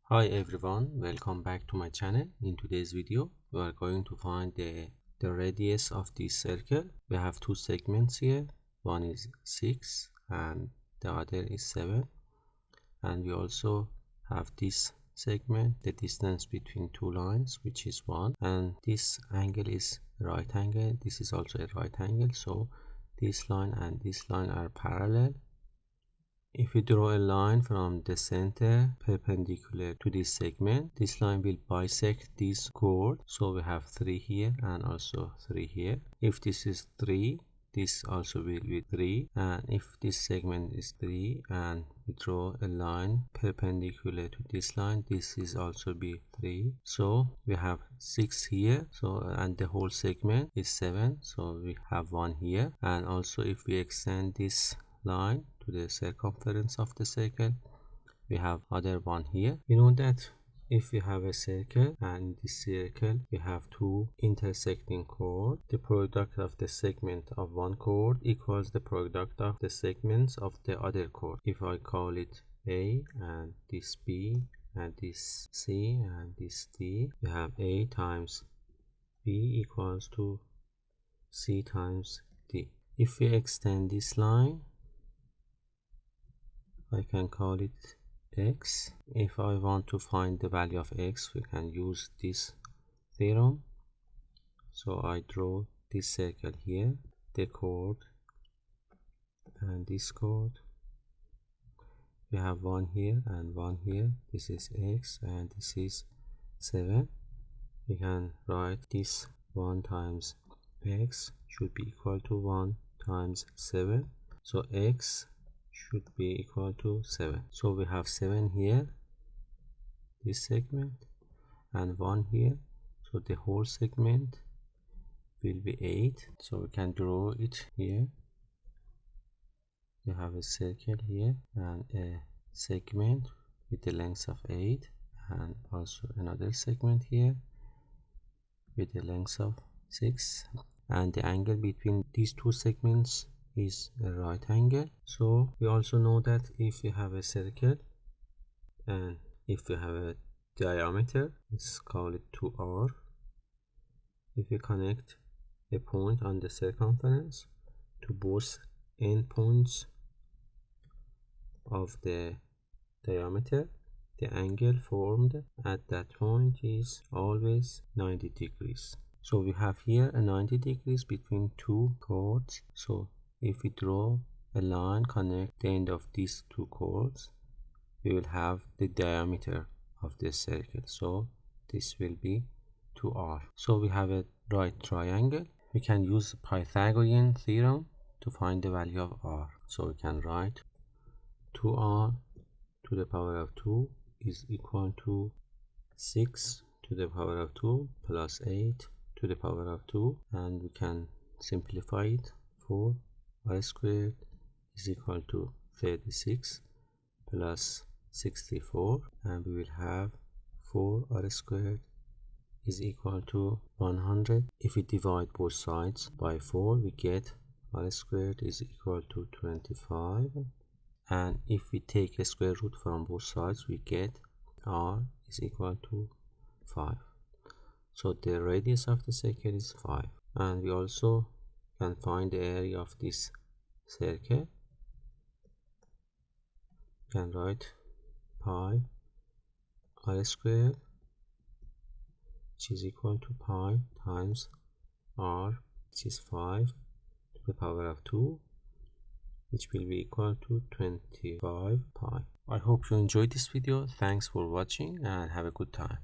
Hi everyone, welcome back to my channel. In today's video we are going to find the radius of this circle. We have two segments here, one is 6 and the other is 7, and we also have this segment, the distance between two lines, which is 1, and this angle is right angle. This is also a right angle, so this line and this line are parallel. If we draw a line from the center perpendicular to this segment, this line will bisect this chord. So we have 3 here and also 3 here. If this is 3, this also will be 3. And if this segment is 3 and we draw a line perpendicular to this line, this is also be 3. So we have 6 here. So and the whole segment is 7. So we have 1 here. And also if we extend this line to the circumference of the circle, we have other one here. We know that if we have a circle and in this circle we have two intersecting chords, the product of the segment of one chord equals the product of the segments of the other chord. If I call it A and this B and this C and this D, we have A times B equals to C times D. If we extend this line, I can call it x. If I want to find the value of x, we can use this theorem. So I draw this circle here, the chord and this chord. We have one here and one here. This is x and this is 7. We can write this 1 times x should be equal to 1 times 7. So x should be equal to 7. So we have 7 here, this segment, and 1 here. So the whole segment will be 8. So we can draw it here. We have a circle here and a segment with the length of 8, and also another segment here with the length of 6, and the angle between these two segments is a right angle. So we also know that if we have a circle and if we have a diameter, let's call it 2r. If we connect a point on the circumference to both endpoints of the diameter, the angle formed at that point is always 90 degrees. So we have here a 90 degrees between two chords. So if we draw a line connect the end of these two chords, we will have the diameter of the circle. So this will be 2r. So we have a right triangle. We can use Pythagorean theorem to find the value of r. So we can write 2r to the power of 2 is equal to 6 to the power of 2 plus 8 to the power of 2, and we can simplify it. 4 r squared is equal to 36 plus 64, and we will have 4 r squared is equal to 100. If we divide both sides by 4, we get r squared is equal to 25, and if we take a square root from both sides, we get r is equal to 5. So the radius of the circle is 5, and we also can find the area of this circle. You can write pi r squared, which is equal to pi times r, which is 5 to the power of 2, which will be equal to 25 pi. I hope you enjoyed this video. Thanks for watching and have a good time.